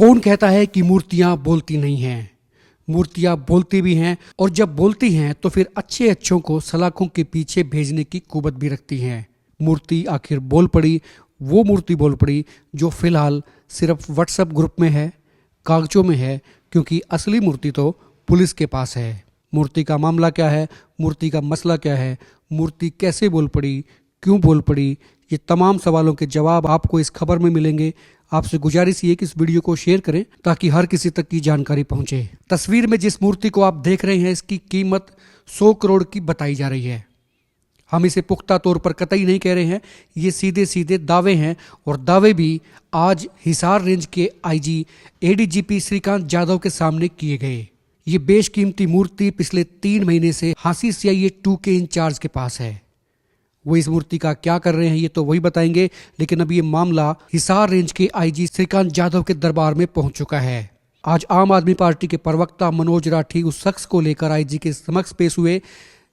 कौन कहता है कि मूर्तियां बोलती नहीं हैं? मूर्तियां बोलती भी हैं, और जब बोलती हैं तो फिर अच्छे अच्छों को सलाखों के पीछे भेजने की कुवत भी रखती हैं। मूर्ति आखिर बोल पड़ी, वो मूर्ति बोल पड़ी जो फिलहाल सिर्फ व्हाट्सएप ग्रुप में है, कागजों में है, क्योंकि असली मूर्ति तो पुलिस के पास है। मूर्ति का मामला क्या है, मूर्ति का मसला क्या है, मूर्ति कैसे बोल पड़ी, क्यों बोल पड़ी, ये तमाम सवालों के जवाब आपको इस खबर में मिलेंगे। आपसे गुजारिश ये कि इस वीडियो को शेयर करें ताकि हर किसी तक की जानकारी पहुंचे। तस्वीर में जिस मूर्ति को आप देख रहे हैं, इसकी कीमत 100 करोड़ की बताई जा रही है। हम इसे पुख्ता तौर पर कतई नहीं कह रहे हैं, ये सीधे सीधे दावे हैं, और दावे भी आज हिसार रेंज के आईजी एडीजीपी श्रीकांत यादव के सामने किए गए। ये बेशकीमती मूर्ति पिछले 3 महीने से हांसी सीआईए 2 के इंचार्ज के पास है। वो इस मूर्ति का क्या कर रहे हैं ये तो वही बताएंगे, लेकिन अब ये मामला हिसार रेंज के आईजी श्रीकांत यादव के दरबार में पहुंच चुका है। आज आम आदमी पार्टी के प्रवक्ता मनोज राठी उस शख्स को लेकर आईजी के समक्ष पेश हुए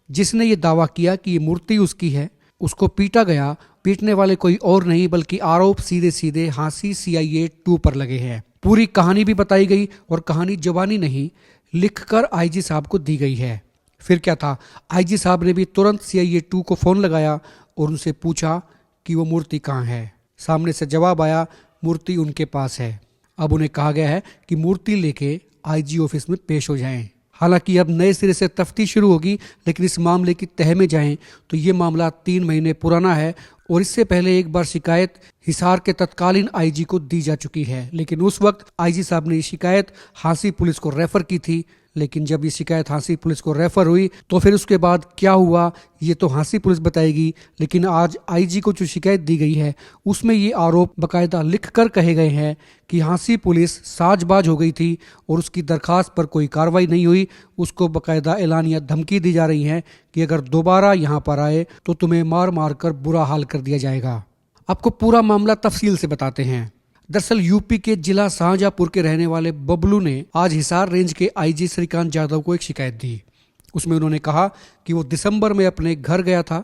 जिसने ये दावा किया कि ये मूर्ति उसकी है, उसको पीटा गया। पीटने वाले कोई और नहीं बल्कि आरोप सीधे सीधे हांसी सीआईए 2 पर लगे हैं। पूरी कहानी भी बताई गई, और कहानी जबानी नहीं, लिखकर आईजी साहब को दी गई है। फिर क्या था, आईजी साहब ने भी तुरंत सीआईए 2 को फ़ोन लगाया और उनसे पूछा कि वो मूर्ति कहाँ है। सामने से जवाब आया, मूर्ति उनके पास है। अब उन्हें कहा गया है कि मूर्ति लेके आईजी ऑफिस में पेश हो जाएं। हालांकि अब नए सिरे से तफ्तीश शुरू होगी, लेकिन इस मामले की तह में जाएं तो ये मामला 3 महीने पुराना है, और इससे पहले एक बार शिकायत हिसार के तत्कालीन आईजी को दी जा चुकी है। लेकिन उस वक्त आईजी साहब ने ये शिकायत हांसी पुलिस को रेफर की थी। लेकिन जब ये शिकायत हांसी पुलिस को रेफर हुई तो फिर उसके बाद क्या हुआ ये तो हांसी पुलिस बताएगी। लेकिन आज आईजी को जो शिकायत दी गई है उसमें ये आरोप बकायदा लिखकर कहे गए हैं कि हांसी पुलिस साजबाज हो गई थी और उसकी दरखास्त पर कोई कार्रवाई नहीं हुई। उसको बकायदा एलानिया धमकी दी जा रही है कि अगर दोबारा यहाँ पर आए तो तुम्हें मार मार कर बुरा हाल कर दिया जाएगा। आपको पूरा मामला तफसील से बताते हैं। दरअसल यूपी के जिला शाहजहांपुर के रहने वाले बबलू ने आज हिसार रेंज के आईजी श्रीकांत यादव को एक शिकायत दी। उसमें उन्होंने कहा कि वो दिसंबर में अपने घर गया था,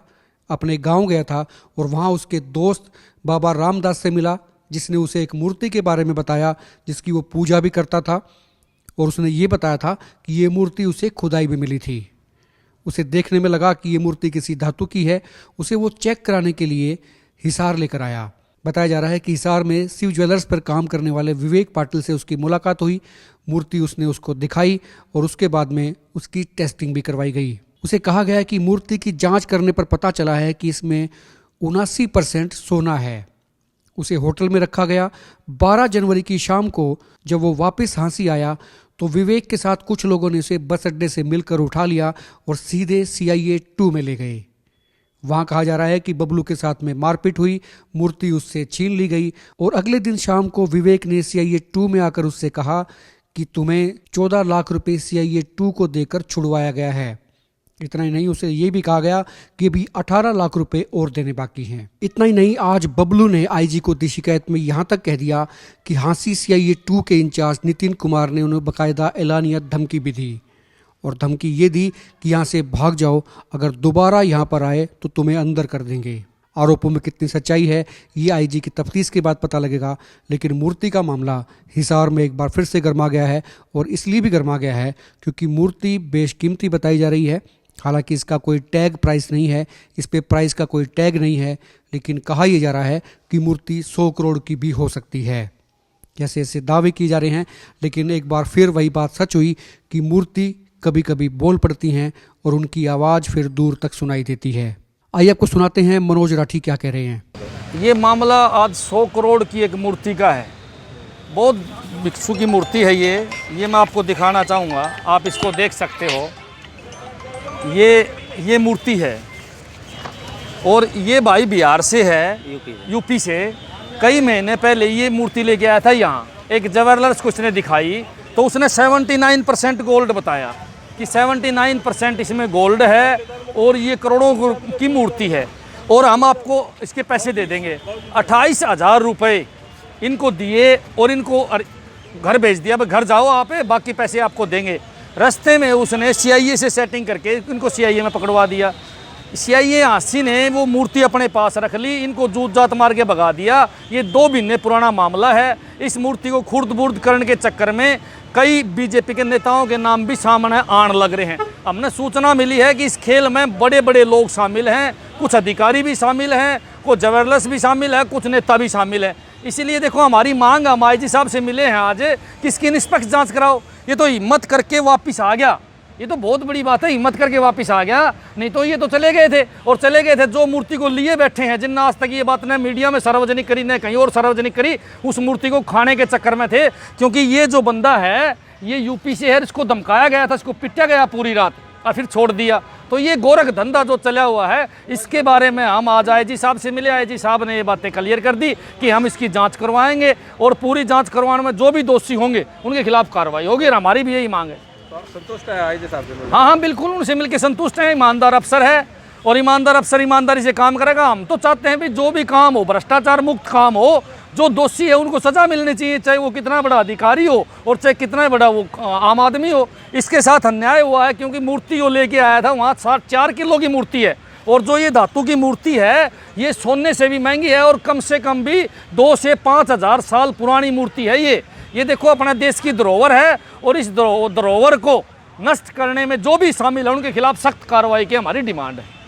अपने गांव गया था, और वहां उसके दोस्त बाबा रामदास से मिला, जिसने उसे एक मूर्ति के बारे में बताया जिसकी वो पूजा भी करता था, और उसने ये बताया था कि ये मूर्ति उसे खुदाई में मिली थी। उसे देखने में लगा कि ये मूर्ति किसी धातु की है। उसे वो चेक कराने के लिए हिसार लेकर आया। बताया जा रहा है कि हिसार में शिव ज्वेलर्स पर काम करने वाले विवेक पाटिल से उसकी मुलाकात हुई। मूर्ति उसने उसको दिखाई और उसके बाद में उसकी टेस्टिंग भी करवाई गई। उसे कहा गया कि मूर्ति की जांच करने पर पता चला है कि इसमें 79% सोना है। उसे होटल में रखा गया। 12 जनवरी की शाम को जब वो वापस हांसी आया तो विवेक के साथ कुछ लोगों ने उसे बस अड्डे से मिलकर उठा लिया और सीधे सीआईए 2 में ले गए। वहां कहा जा रहा है कि बबलू के साथ में मारपीट हुई, मूर्ति उससे छीन ली गई, और अगले दिन शाम को विवेक ने सीआईए 2 में आकर उससे कहा कि तुम्हें 14 लाख रुपए सीआईए 2 को देकर छुड़वाया गया है। इतना ही नहीं, उसे ये भी कहा गया कि भी 18 लाख रुपए और देने बाकी हैं। इतना ही नहीं, आज बबलू ने आईजी को दी शिकायत में यहां तक कह दिया कि हांसी सीआईए 2 के इंचार्ज नितिन कुमार ने उन्हें बकायदा एलानिया धमकी भी दी, और धमकी ये दी कि यहाँ से भाग जाओ, अगर दोबारा यहाँ पर आए तो तुम्हें अंदर कर देंगे। आरोपों में कितनी सच्चाई है ये आईजी की तफ्तीश के बाद पता लगेगा। लेकिन मूर्ति का मामला हिसार में एक बार फिर से गर्मा गया है, और इसलिए भी गर्मा गया है क्योंकि मूर्ति बेशकीमती बताई जा रही है। हालांकि इसका कोई टैग प्राइस नहीं है, इस पे प्राइस का कोई टैग नहीं है, लेकिन कहा यह जा रहा है कि मूर्ति 100 करोड़ की भी हो सकती है। जैसे ऐसे दावे किए जा रहे हैं, लेकिन एक बार फिर वही बात सच हुई कि मूर्ति कभी कभी बोल पड़ती हैं और उनकी आवाज़ फिर दूर तक सुनाई देती है। आइए आपको सुनाते हैं मनोज राठी क्या कह रहे हैं। ये मामला आज 100 करोड़ की एक मूर्ति का है। बहुत भिक्षु की मूर्ति है ये मैं आपको दिखाना चाहूँगा। आप इसको देख सकते हो। ये मूर्ति है, और ये भाई बिहार से है, यूपी से। कई महीने पहले ये मूर्ति लेके आया था यहाँ, एक ज्वेलर्स को उसने दिखाई तो उसने 79% गोल्ड बताया कि 79% इसमें गोल्ड है, और ये करोड़ों की मूर्ति है, और हम आपको इसके पैसे दे देंगे। 28,000 रुपये इनको दिए और इनको घर भेज दिया, घर जाओ आप, बाकी पैसे आपको देंगे। रास्ते में उसने सीआईए से सेटिंग करके इनको सीआईए में पकड़वा दिया। सीआईए हांसी ने वो मूर्ति अपने पास रख ली, इनको जूत जात मार के भगा दिया। ये 2 महीने पुराना मामला है। इस मूर्ति को खुर्द बुर्द करने के चक्कर में कई बीजेपी के नेताओं के नाम भी सामने आने लग रहे हैं। हमने सूचना मिली है कि इस खेल में बड़े बड़े लोग शामिल हैं, कुछ अधिकारी भी शामिल हैं, कुछ ज्वेलर्स भी शामिल है, कुछ नेता भी शामिल है। इसीलिए देखो हमारी मांग हम आईजी साहब से मिले हैं आज कि इसकी निष्पक्ष जांच कराओ। ये तो हिम्मत करके वापस आ गया, ये तो बहुत बड़ी बात है, हिम्मत करके वापस आ गया। नहीं तो ये तो चले गए थे, और चले गए थे जो मूर्ति को लिए बैठे हैं, जिनने आज तक ये बात न मीडिया में सार्वजनिक करी न कहीं और सार्वजनिक करी, उस मूर्ति को खाने के चक्कर में थे। क्योंकि ये जो बंदा है ये यूपी से है, इसको धमकाया गया था, इसको पिटा गया पूरी रात और फिर छोड़ दिया। तो ये गोरख धंधा जो चला हुआ है, इसके बारे में हम आज आईजी साहब से मिले। आईजी साहब ने ये बातें क्लियर कर दी कि हम इसकी जांच करवाएंगे और पूरी जांच करवाने में जो भी दोषी होंगे उनके खिलाफ कार्रवाई होगी। और हमारी भी यही मांग है। संतुष्ट है आईजी साहब से? हाँ हाँ बिल्कुल, उनसे मिलकर संतुष्ट हैं। ईमानदार अफसर है और ईमानदार अफसर ईमानदारी से काम करेगा। हम तो चाहते हैं भी जो भी काम हो भ्रष्टाचार मुक्त काम हो, जो दोषी है उनको सजा मिलनी चाहिए, चाहे वो कितना बड़ा अधिकारी हो और चाहे कितना बड़ा वो आम आदमी हो। इसके साथ अन्याय हुआ है क्योंकि मूर्ति वो लेके आया था वहाँ 4 किलो की मूर्ति है, और जो ये धातु की मूर्ति है ये सोने से भी महंगी है और कम से कम भी 2 से 5 हज़ार साल पुरानी मूर्ति है। ये देखो अपने देश की धरोहर है, और इस धरोहर को नष्ट करने में जो भी शामिल है उनके खिलाफ सख्त कार्रवाई की हमारी डिमांड है।